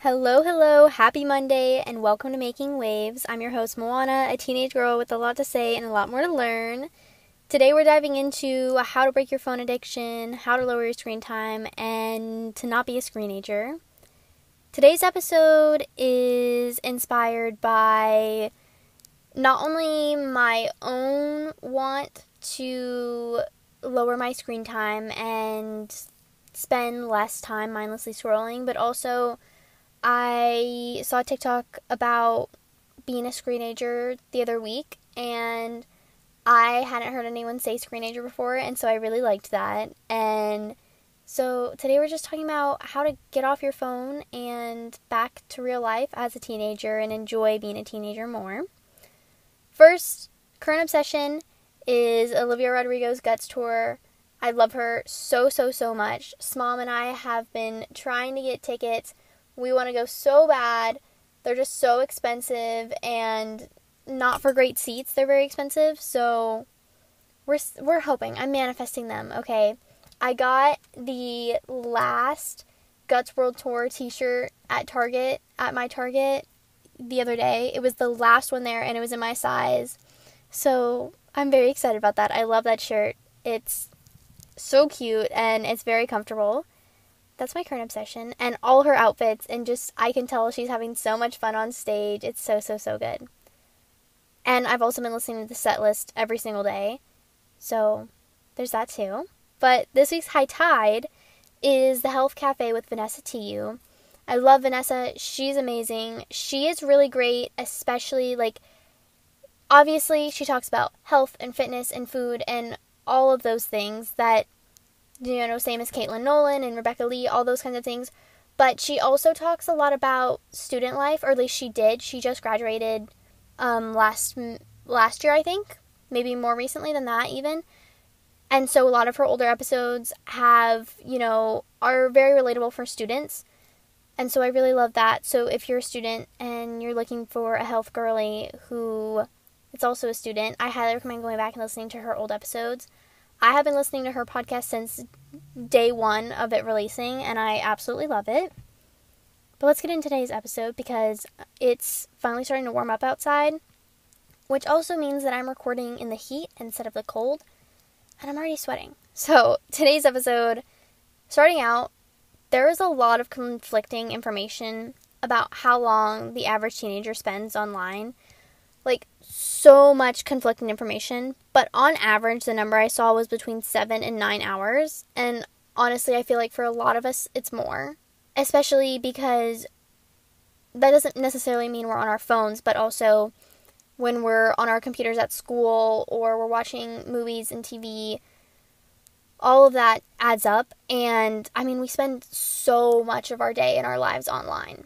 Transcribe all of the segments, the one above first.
Hello, hello, happy Monday, and welcome to Making Waves. I'm your host, Moana, a teenage girl with a lot to say and a lot more to learn. Today we're diving into how to break your phone addiction, how to lower your screen time, and to not be a screenager. Today's episode is inspired by not only my own want to lower my screen time and spend less time mindlessly scrolling, but also I saw a TikTok about being a screenager the other week, and I hadn't heard anyone say screenager before, and so I really liked that. And so today we're just talking about how to get off your phone and back to real life as a teenager and enjoy being a teenager more. First, current obsession is Olivia Rodrigo's Guts tour. I love her so much. Mom and I have been trying to get tickets. We want to go so bad. They're just so expensive and not for great seats. They're very expensive. So we're hoping. I'm manifesting them. Okay. I got the last Guts World Tour t-shirt at my Target the other day. It was the last one there and it was in my size. So I'm very excited about that. I love that shirt. It's so cute and it's very comfortable. That's my current obsession. And all her outfits, and just, I can tell she's having so much fun on stage. It's so good. And I've also been listening to the set list every single day. So, there's that too. But this week's High Tide is the Health Cafe with Vanessa Tiiu. I love Vanessa. She's amazing. She is really great, especially, obviously she talks about health and fitness and food and all of those things that, same as Caitlin Nolan and Rebecca Lee, all those kinds of things. But she also talks a lot about student life, or at least she did. She just graduated last year, I think. Maybe more recently than that, even. And so a lot of her older episodes are very relatable for students. And so I really love that. So if you're a student and you're looking for a health girly who is also a student, I highly recommend going back and listening to her old episodes. I have been listening to her podcast since day one of it releasing, and I absolutely love it. But let's get into today's episode because it's finally starting to warm up outside, which also means that I'm recording in the heat instead of the cold, and I'm already sweating. So today's episode, starting out, there is a lot of conflicting information about how long the average teenager spends online. So much conflicting information, but on average, the number I saw was between 7 and 9 hours, and honestly, I feel like for a lot of us, it's more, especially because that doesn't necessarily mean we're on our phones, but also when we're on our computers at school, or we're watching movies and TV, all of that adds up, and, we spend so much of our day and our lives online.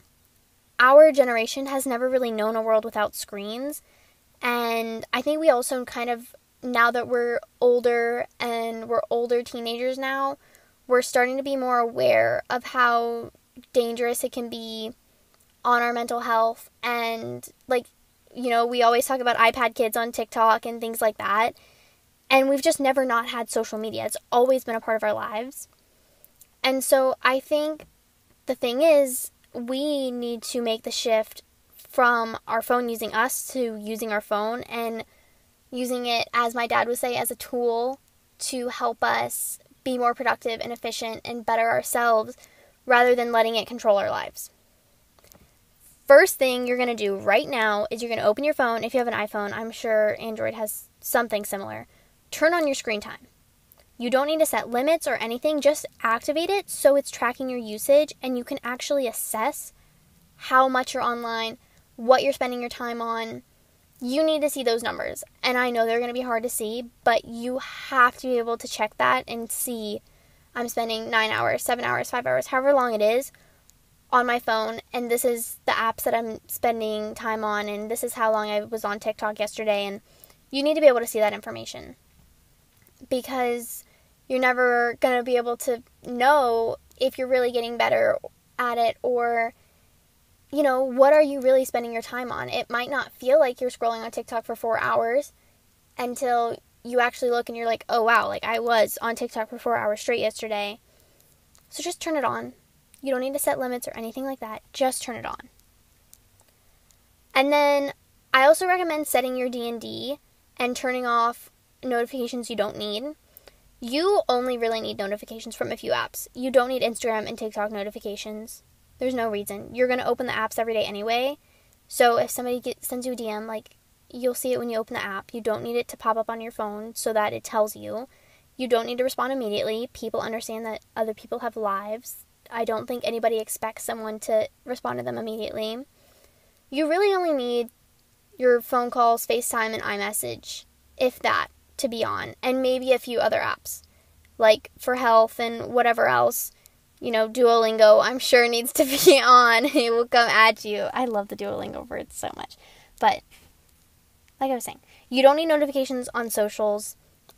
Our generation has never really known a world without screens, and I think we also now that we're older and we're older teenagers now, we're starting to be more aware of how dangerous it can be on our mental health. And, we always talk about iPad kids on TikTok and things like that. And we've just never not had social media. It's always been a part of our lives. And so I think the thing is, we need to make the shift from our phone using us to using our phone and using it, as my dad would say, as a tool to help us be more productive and efficient and better ourselves rather than letting it control our lives. First thing you're going to do right now is you're going to open your phone. If you have an iPhone, I'm sure Android has something similar. Turn on your screen time. You don't need to set limits or anything. Just activate it so it's tracking your usage and you can actually assess how much you're online, what you're spending your time on. You need to see those numbers. And I know they're going to be hard to see, but you have to be able to check that and see, I'm spending 9 hours, 7 hours, 5 hours, however long it is on my phone. And this is the apps that I'm spending time on. And this is how long I was on TikTok yesterday. And you need to be able to see that information, because you're never going to be able to know if you're really getting better at it, or what are you really spending your time on? It might not feel like you're scrolling on TikTok for 4 hours until you actually look and you're like, oh wow, I was on TikTok for 4 hours straight yesterday. So just turn it on. You don't need to set limits or anything like that. Just turn it on. And then I also recommend setting your D&D and turning off notifications you don't need. You only really need notifications from a few apps. You don't need Instagram and TikTok notifications. There's no reason. You're going to open the apps every day anyway. So if somebody sends you a DM, like, you'll see it when you open the app. You don't need it to pop up on your phone so that it tells you. You don't need to respond immediately. People understand that other people have lives. I don't think anybody expects someone to respond to them immediately. You really only need your phone calls, FaceTime, and iMessage, if that, to be on. And maybe a few other apps, like for health and whatever else. Duolingo, I'm sure needs to be on. It will come at you. I love the Duolingo words so much. But, like I was saying, you don't need notifications on socials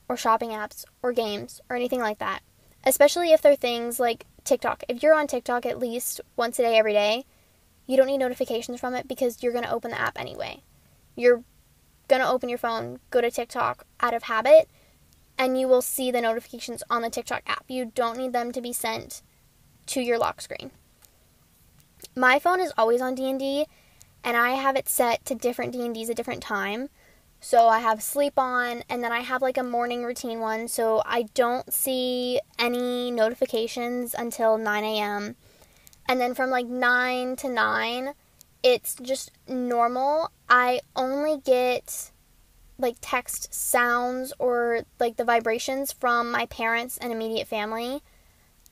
or shopping apps or games or anything like that. Especially if they're things like TikTok. If you're on TikTok at least once a day, every day, you don't need notifications from it because you're going to open the app anyway. You're going to open your phone, go to TikTok out of habit, and you will see the notifications on the TikTok app. You don't need them to be sent to your lock screen. My phone is always on D&D, and I have it set to different D&Ds at different time. So I have sleep on, and then I have like a morning routine one, so I don't see any notifications until 9 a.m. And then from like 9 to 9, it's just normal. I only get like text sounds or like the vibrations from my parents and immediate family,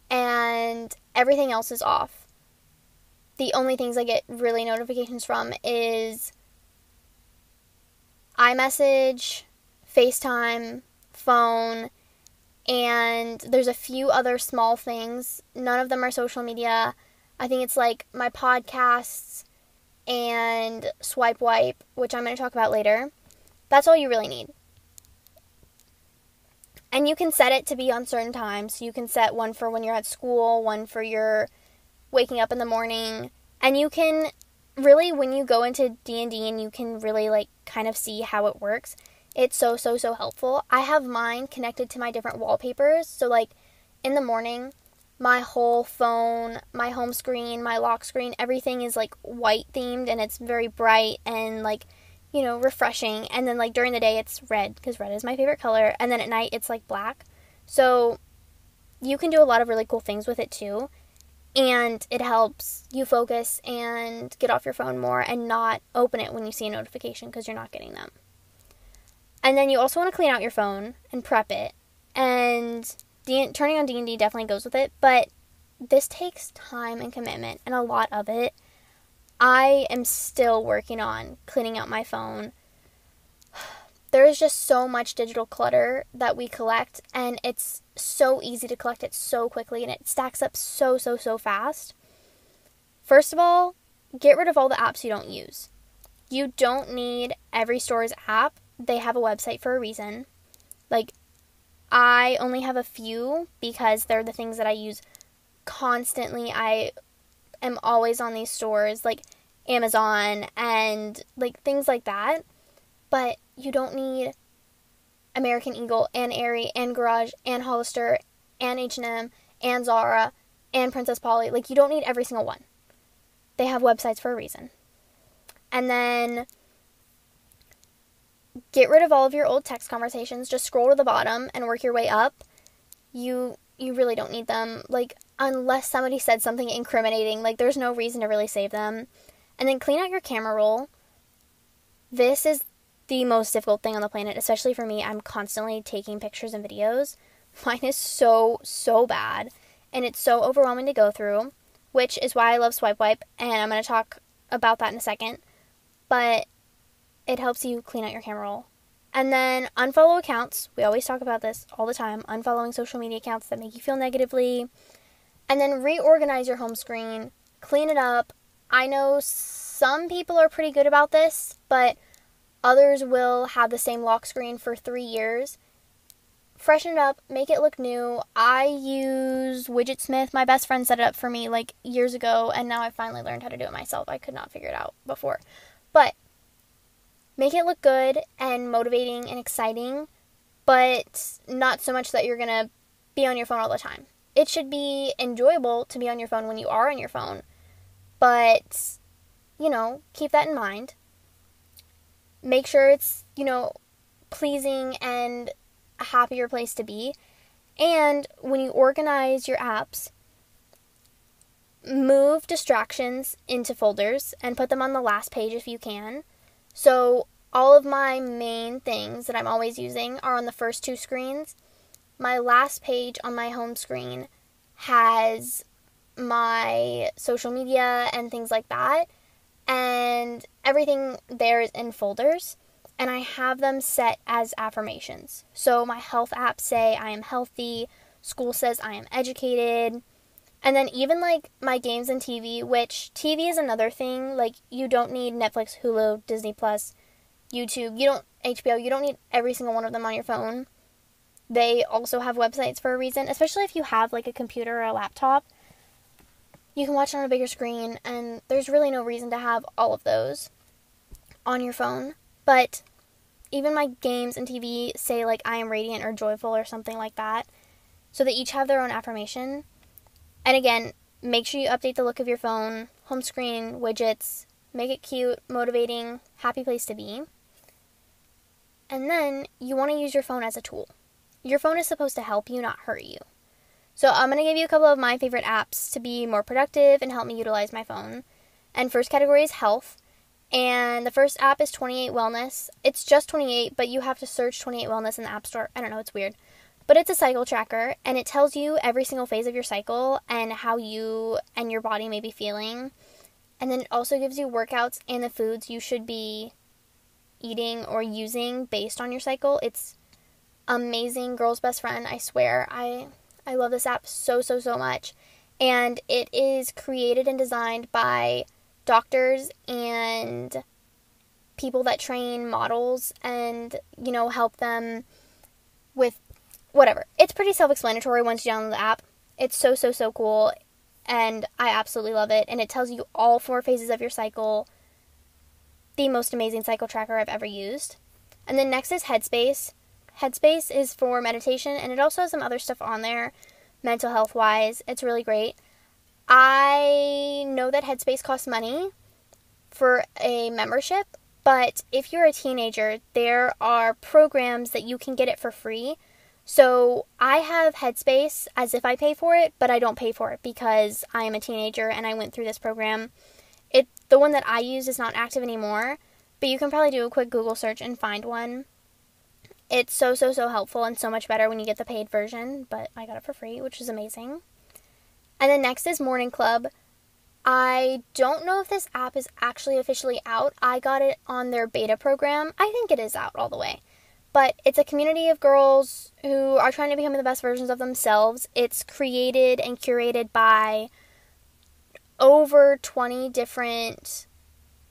and everything else is off. The only things I get really notifications from is iMessage, FaceTime, phone, and there's a few other small things. None of them are social media. I think it's like my podcasts and Swipe Wipe, which I'm going to talk about later. That's all you really need. And you can set it to be on certain times. You can set one for when you're at school, one for your waking up in the morning. And you can really, when you go into D&D and you can really like kind of see how it works, it's so helpful. I have mine connected to my different wallpapers. So like in the morning, my whole phone, my home screen, my lock screen, everything is like white themed and it's very bright and like, refreshing. And then like during the day it's red because red is my favorite color. And then at night it's like black. So you can do a lot of really cool things with it too. And it helps you focus and get off your phone more and not open it when you see a notification because you're not getting them. And then you also want to clean out your phone and prep it. And turning on D&D definitely goes with it. But this takes time and commitment, and a lot of it I am still working on cleaning out my phone. There is just so much digital clutter that we collect, and it's so easy to collect it so quickly, and it stacks up so fast. First of all, get rid of all the apps you don't use. You don't need every store's app. They have a website for a reason. Like, I only have a few because they're the things that I use constantly. I am always on these stores, like Amazon and like things like that. But you don't need American Eagle and Aerie and Garage and Hollister and H&M and Zara and Princess Polly. Like, you don't need every single one. They have websites for a reason. And then get rid of all of your old text conversations. Just scroll to the bottom and work your way up. You really don't need them. Like, unless somebody said something incriminating, like, there's no reason to really save them. And then clean out your camera roll. This is the most difficult thing on the planet, especially for me. I'm constantly taking pictures and videos. Mine is so bad, and it's so overwhelming to go through, which is why I love Swipe Wipe, and I'm going to talk about that in a second. But it helps you clean out your camera roll. And then unfollow accounts. We always talk about this all the time. Unfollowing social media accounts that make you feel negatively. And then reorganize your home screen. Clean it up. I know some people are pretty good about this, but others will have the same lock screen for 3 years. Freshen it up. Make it look new. I use Widgetsmith. My best friend set it up for me like years ago, and now I finally learned how to do it myself. I could not figure it out before. But make it look good and motivating and exciting, but not so much that you're going to be on your phone all the time. it should be enjoyable to be on your phone when you are on your phone. But, keep that in mind. Make sure it's, pleasing and a happier place to be. And when you organize your apps, move distractions into folders and put them on the last page if you can. So all of my main things that I'm always using are on the first two screens. My last page on my home screen has my social media and things like that. And everything there is in folders. And I have them set as affirmations. So my health apps say I am healthy. School says I am educated. And then even like my games and TV, which TV is another thing. Like you don't need Netflix, Hulu, Disney Plus, YouTube. HBO, you don't need every single one of them on your phone. They also have websites for a reason, especially if you have like a computer or a laptop. You can watch it on a bigger screen, and there's really no reason to have all of those on your phone. But even my games and TV say like I am radiant or joyful or something like that. So they each have their own affirmation. And again, make sure you update the look of your phone, home screen, widgets, make it cute, motivating, happy place to be. And then you want to use your phone as a tool. Your phone is supposed to help you, not hurt you. So I'm going to give you a couple of my favorite apps to be more productive and help me utilize my phone. And first category is health. And the first app is 28 Wellness. It's just 28, but you have to search 28 Wellness in the App Store. I don't know, it's weird. But it's a cycle tracker, and it tells you every single phase of your cycle and how you and your body may be feeling. And then it also gives you workouts and the foods you should be eating or using based on your cycle. It's amazing. Girl's best friend, I swear. I love this app so much. And it is created and designed by doctors and people that train models and, help them with whatever. It's pretty self-explanatory once you download the app. It's so cool, and I absolutely love it. And it tells you all 4 phases of your cycle. The most amazing cycle tracker I've ever used. And then next is Headspace. Headspace is for meditation, and it also has some other stuff on there, mental health-wise. It's really great. I know that Headspace costs money for a membership, but if you're a teenager, there are programs that you can get it for free. So I have Headspace as if I pay for it, but I don't pay for it because I am a teenager and I went through this program. The one that I use is not active anymore, but you can probably do a quick Google search and find one. It's so helpful and so much better when you get the paid version, but I got it for free, which is amazing. And then next is Morning Club. I don't know if this app is actually officially out. I got it on their beta program. I think it is out all the way. But it's a community of girls who are trying to become the best versions of themselves. It's created and curated by over 20 different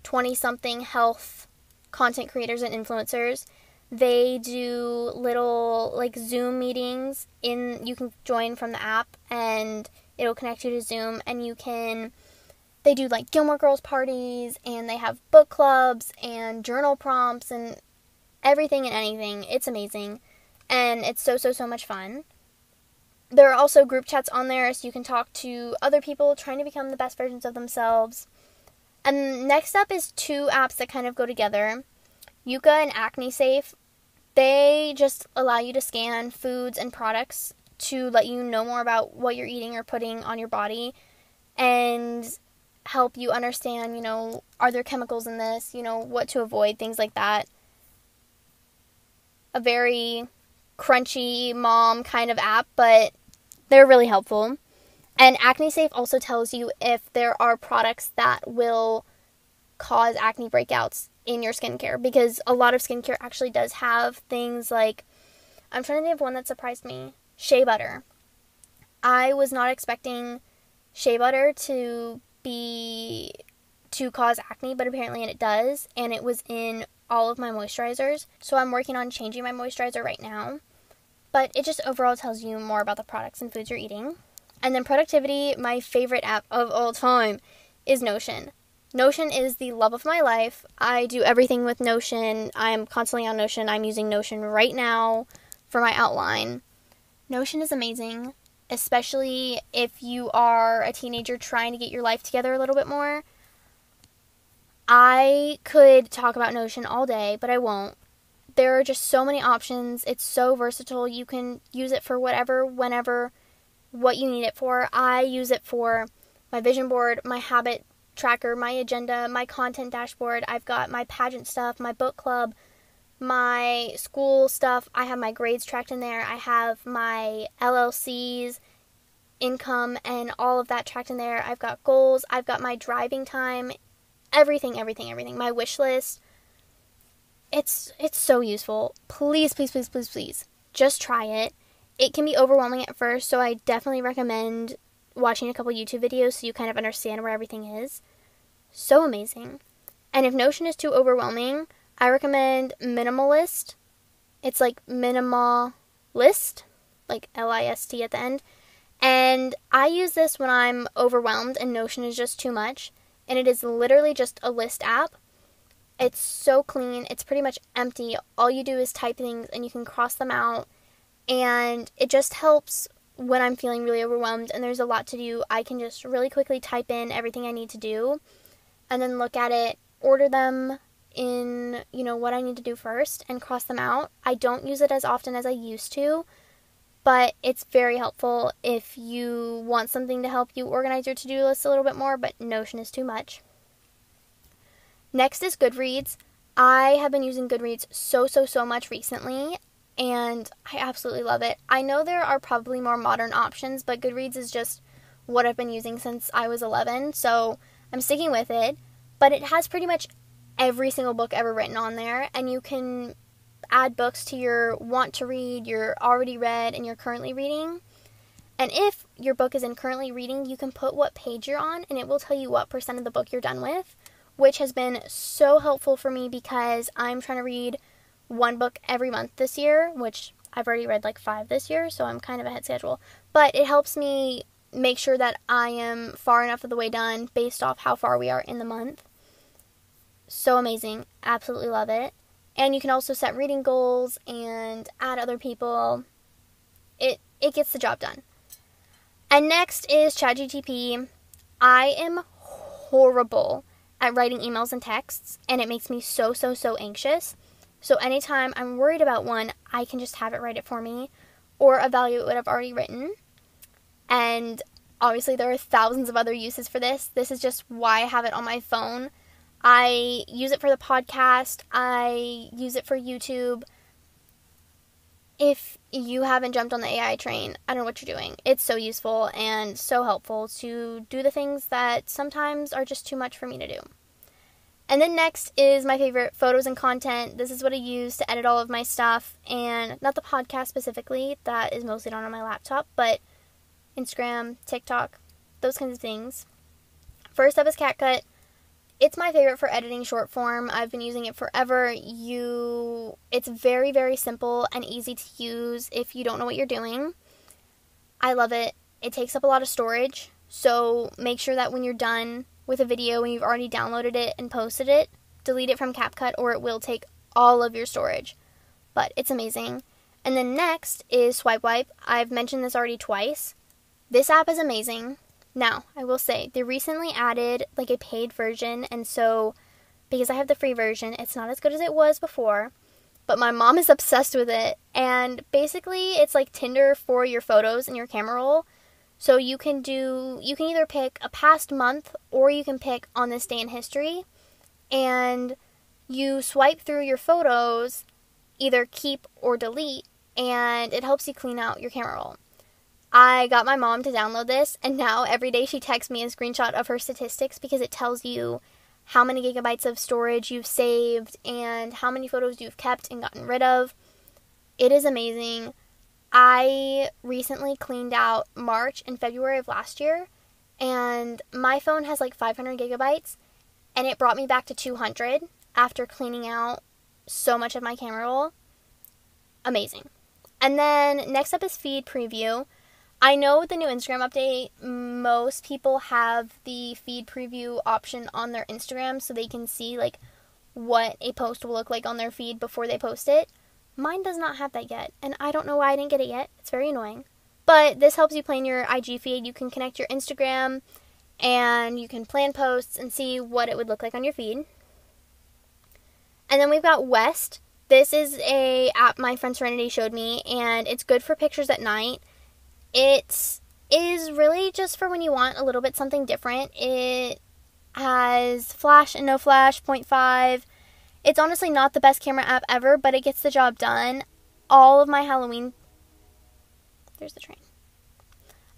20-something health content creators and influencers. They do little like Zoom meetings you can join from the app, and it'll connect you to Zoom, and they do like Gilmore Girls parties, and they have book clubs and journal prompts and everything and anything. It's amazing, and it's so much fun. There are also group chats on there, so you can talk to other people trying to become the best versions of themselves. And next up is 2 apps that kind of go together. Yuka and Acne Safe. They just allow you to scan foods and products to let you know more about what you're eating or putting on your body, and help you understand, are there chemicals in this, what to avoid, things like that. A very crunchy mom kind of app, but they're really helpful. And Acne Safe also tells you if there are products that will cause acne breakouts in your skincare, because a lot of skincare actually does have things like, I'm trying to think of one that surprised me, shea butter. I was not expecting shea butter to cause acne, but apparently it does, and it was in all of my moisturizers, so I'm working on changing my moisturizer right now. But it just overall tells you more about the products and foods you're eating. And then productivity, my favorite app of all time is Notion. Notion is the love of my life. I do everything with Notion. I'm constantly on Notion. I'm using Notion right now for my outline. Notion is amazing. especially if you are a teenager trying to get your life together a little bit more. I could talk about Notion all day, but I won't. There are just so many options. It's so versatile. You can use it for whatever, whenever, what you need it for. I use it for my vision board, my habit tracker, my agenda, my content dashboard. I've got my pageant stuff, my book club, my school stuff. I have my grades tracked in there. I have my LLCs, income, and all of that tracked in there. I've got goals. I've got my driving time, everything. My wish list. It's so useful. Please, just try it. It can be overwhelming at first, so I definitely recommend watching a couple YouTube videos so you kind of understand where everything is. So amazing. And if Notion is too overwhelming, I recommend Minimalist. It's like minimalist, like List at the end. And I use this when I'm overwhelmed and Notion is just too much. And it is literally just a list app. It's so clean. It's pretty much empty. All you do is type things and you can cross them out. And it just helps when I'm feeling really overwhelmed and there's a lot to do. I can just really quickly type in everything I need to do and then look at it, order them in, what I need to do first and cross them out. I don't use it as often as I used to, but it's very helpful if you want something to help you organize your to-do list a little bit more, but Notion is too much. Next is Goodreads. I have been using Goodreads so much recently, and I absolutely love it. I know there are probably more modern options, but Goodreads is just what I've been using since I was 11, so I'm sticking with it. But it has pretty much every single book ever written on there, and you can add books to your want to read, your already read, and your currently reading. And if your book is in currently reading, you can put what page you're on, and it will tell you what % of the book you're done with, which has been so helpful for me because I'm trying to read one book every month this year, which I've already read like 5 this year, so I'm kind of ahead schedule. But it helps me make sure that I am far enough of the way done based off how far we are in the month. So amazing. Absolutely love it. And you can also set reading goals and add other people. It gets the job done. And next is ChatGPT. I am horrible at writing emails and texts, and it makes me so anxious. So anytime I'm worried about one, I can just have it write it for me or evaluate what I've already written. And obviously there are thousands of other uses for this. This is just why I have it on my phone. I use it for the podcast. I use it for YouTube. If you haven't jumped on the AI train, I don't know what you're doing. It's so useful and so helpful to do the things that sometimes are just too much for me to do. And then next is my favorite, photos and content. This is what I use to edit all of my stuff, and not the podcast specifically. That is mostly done on my laptop, but Instagram, TikTok, those kinds of things. First up is CapCut. It's my favorite for editing short form. I've been using it forever. It's very simple and easy to use if you don't know what you're doing. I love it. It takes up a lot of storage, so make sure that when you're done with a video and you've already downloaded it and posted it, delete it from CapCut or it will take all of your storage. But it's amazing. And then next is Swipe Wipe. I've mentioned this already twice. This app is amazing. Now, I will say, they recently added like a paid version, and so because I have the free version, it's not as good as it was before, but my mom is obsessed with it, and basically it's like Tinder for your photos and your camera roll. So you can either pick a past month or you can pick on this day in history, and you swipe through your photos, either keep or delete, and it helps you clean out your camera roll. I got my mom to download this, and now every day she texts me a screenshot of her statistics because it tells you how many gigabytes of storage you've saved and how many photos you've kept and gotten rid of. It is amazing. I recently cleaned out March and February of last year, and my phone has like 500 gigabytes, and it brought me back to 200 after cleaning out so much of my camera roll. Amazing. And then next up is Feed Preview. I know with the new Instagram update, most people have the feed preview option on their Instagram so they can see like what a post will look like on their feed before they post it. Mine does not have that yet, and I don't know why I didn't get it yet. It's very annoying. But this helps you plan your IG feed. You can connect your Instagram and you can plan posts and see what it would look like on your feed. And then we've got West. This is a app my friend Serenity showed me, and it's good for pictures at night. It is really just for when you want a little bit something different. It has flash and no flash, 0.5. It's honestly not the best camera app ever, but it gets the job done. All of my Halloween... There's the train.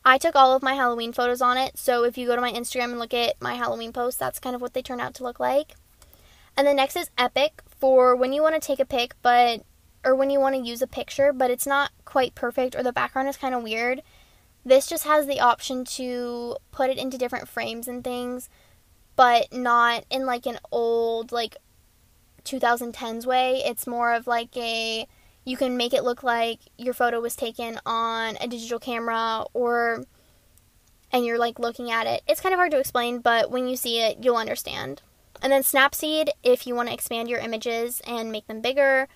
I took all of my Halloween photos on it, so if you go to my Instagram and look at my Halloween posts, that's kind of what they turn out to look like. And then next is Epic for when you want to take a pic, or when you want to use a picture, but it's not quite perfect or the background is kind of weird. This just has the option to put it into different frames and things, but not in like an old, like 2010s way. It's more of like you can make it look like your photo was taken on a digital camera and you're like looking at it. It's kind of hard to explain, but when you see it, you'll understand. And then Snapseed, if you want to expand your images and make them bigger,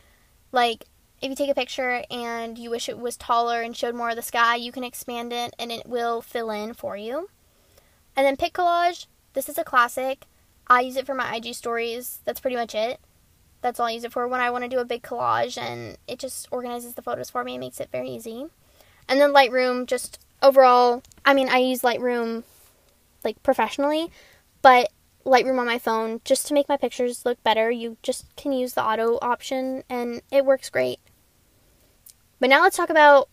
like if you take a picture and you wish it was taller and showed more of the sky, you can expand it and it will fill in for you. And then Pic Collage, this is a classic. I use it for my IG stories. That's pretty much it. That's all I use it for when I want to do a big collage, and it just organizes the photos for me and makes it very easy. And then Lightroom, just overall, I mean, I use Lightroom like professionally, but Lightroom on my phone just to make my pictures look better. You just can use the auto option and it works great. But now let's talk about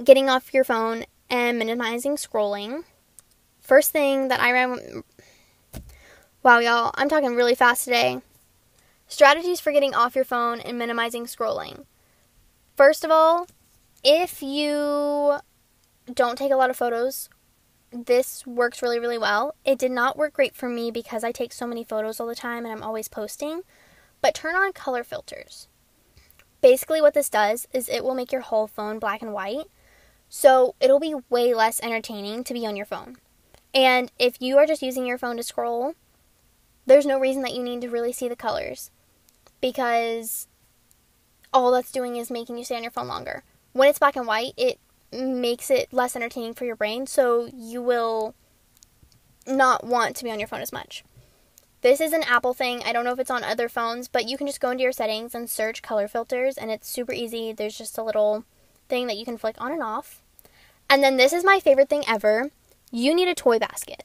getting off your phone and minimizing scrolling. First thing that wow, y'all, I'm talking really fast today. Strategies for getting off your phone and minimizing scrolling. First of all, if you don't take a lot of photos, this works really, really well. It did not work great for me because I take so many photos all the time and I'm always posting. But turn on color filters. Basically what this does is it will make your whole phone black and white. So it'll be way less entertaining to be on your phone. And if you are just using your phone to scroll, there's no reason that you need to really see the colors, because all that's doing is making you stay on your phone longer. When it's black and white, it makes it less entertaining for your brain, so you will not want to be on your phone as much. This is an Apple thing. I don't know if it's on other phones, but you can just go into your settings and search color filters, and it's super easy. There's just a little thing that you can flick on and off. And then this is my favorite thing ever. You need a toy basket.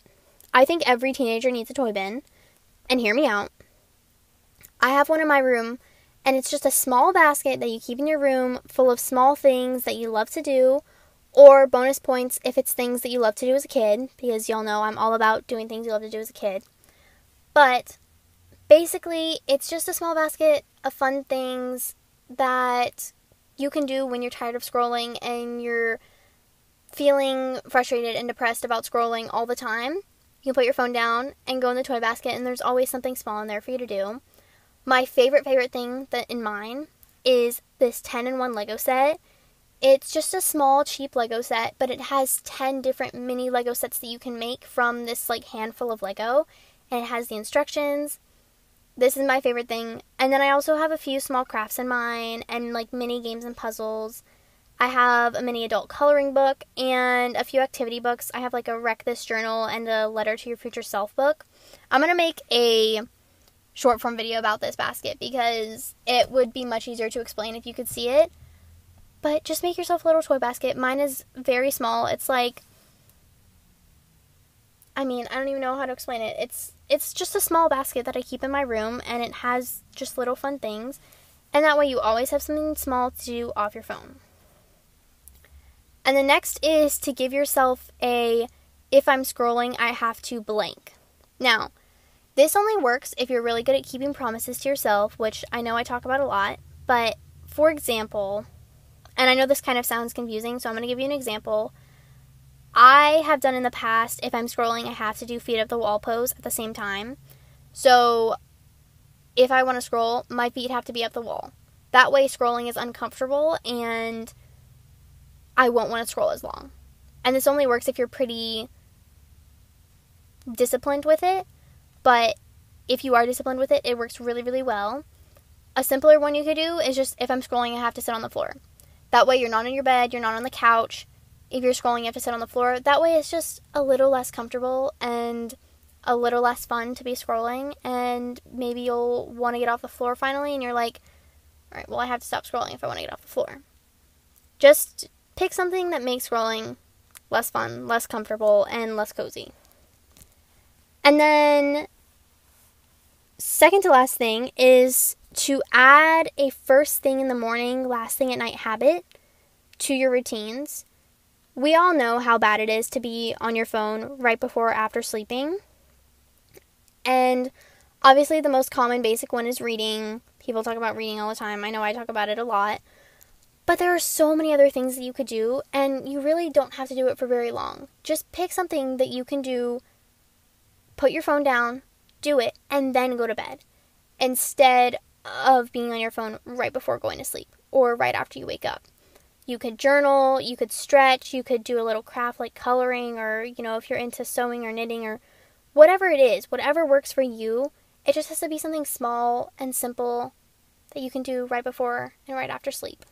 I think every teenager needs a toy bin. And hear me out. I have one in my room, and it's just a small basket that you keep in your room full of small things that you love to do, or bonus points if it's things that you love to do as a kid, because y'all know I'm all about doing things you love to do as a kid. But basically, it's just a small basket of fun things that you can do when you're tired of scrolling and you're feeling frustrated and depressed about scrolling all the time. You can put your phone down and go in the toy basket, and there's always something small in there for you to do. My favorite thing that in mine is this 10-in-1 Lego set. It's just a small, cheap Lego set, but it has 10 different mini Lego sets that you can make from this like handful of Lego, and it has the instructions. This is my favorite thing. And then I also have a few small crafts in mine and like mini games and puzzles. I have a mini adult coloring book and a few activity books. I have like a Wreck This journal and a Letter to Your Future Self book. I'm going to make a short form video about this basket because it would be much easier to explain if you could see it. But just make yourself a little toy basket. Mine is very small. It's like, I mean, I don't even know how to explain it. It's just a small basket that I keep in my room, and it has just little fun things. And that way you always have something small to do off your phone. And the next is to give yourself if I'm scrolling, I have to blank. Now, this only works if you're really good at keeping promises to yourself, which I know I talk about a lot. But, for example, and I know this kind of sounds confusing, so I'm going to give you an example. I have done in the past, if I'm scrolling, I have to do feet up the wall pose at the same time. So, if I want to scroll, my feet have to be up the wall. That way, scrolling is uncomfortable, and I won't want to scroll as long. And this only works if you're pretty disciplined with it. But if you are disciplined with it, it works really, really well. A simpler one you could do is just, if I'm scrolling, I have to sit on the floor. That way you're not on your bed, you're not on the couch, if you're scrolling, you have to sit on the floor. That way it's just a little less comfortable and a little less fun to be scrolling, and maybe you'll want to get off the floor finally, and you're like, all right, well, I have to stop scrolling if I want to get off the floor. Just pick something that makes scrolling less fun, less comfortable, and less cozy. And then second to last thing is to add a first thing in the morning, last thing at night habit to your routines. We all know how bad it is to be on your phone right before or after sleeping. And obviously the most common basic one is reading. People talk about reading all the time. I know I talk about it a lot. But there are so many other things that you could do, and you really don't have to do it for very long. Just pick something that you can do, put your phone down, do it, and then go to bed, instead of being on your phone right before going to sleep or right after you wake up. You could journal, you could stretch, you could do a little craft like coloring, or, if you're into sewing or knitting or whatever it is, whatever works for you. It just has to be something small and simple that you can do right before and right after sleep.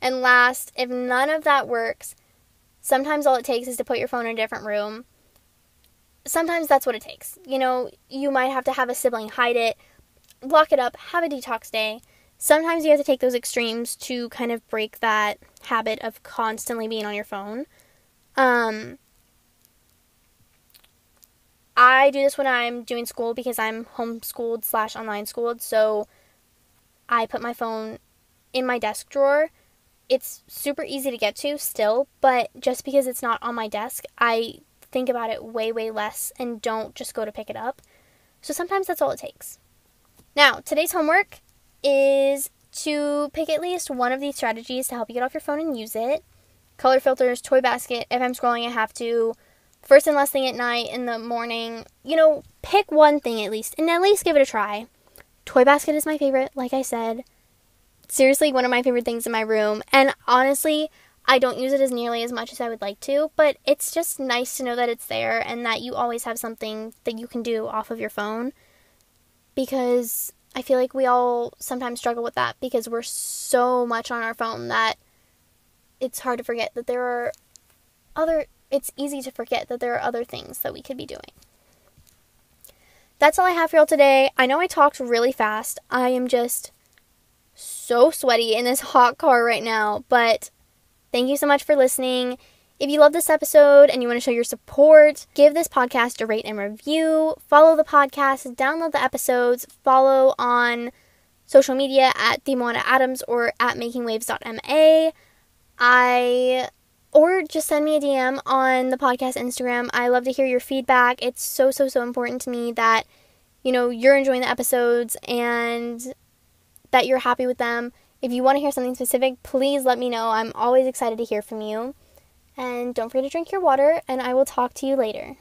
And last, if none of that works, sometimes all it takes is to put your phone in a different room. Sometimes that's what it takes. You might have to have a sibling hide it, lock it up, have a detox day. Sometimes you have to take those extremes to kind of break that habit of constantly being on your phone. I do this when I'm doing school because I'm homeschooled / online schooled, so I put my phone in my desk drawer. It's super easy to get to still, but just because it's not on my desk, I think about it way, way less and don't just go to pick it up. So sometimes that's all it takes. Now, today's homework is to pick at least one of these strategies to help you get off your phone and use it. Color filters, toy basket, if I'm scrolling I have to, first and last thing at night, in the morning. Pick one thing at least, and at least give it a try. Toy basket is my favorite, like I said. Seriously, one of my favorite things in my room, and honestly, I don't use it as nearly as much as I would like to, but it's just nice to know that it's there and that you always have something that you can do off of your phone, because I feel like we all sometimes struggle with that because we're so much on our phone that it's hard to forget that it's easy to forget that there are other things that we could be doing. That's all I have for y'all today. I know I talked really fast. I am just so sweaty in this hot car right now, but thank you so much for listening. If you love this episode and you want to show your support, give this podcast a rate and review, follow the podcast, download the episodes, follow on social media at the moannaadams or at makingwaves.ma. Or just send me a DM on the podcast Instagram. I love to hear your feedback. It's so, so, so important to me that, you're enjoying the episodes and that you're happy with them. If you want to hear something specific, please let me know. I'm always excited to hear from you. And don't forget to drink your water, and I will talk to you later.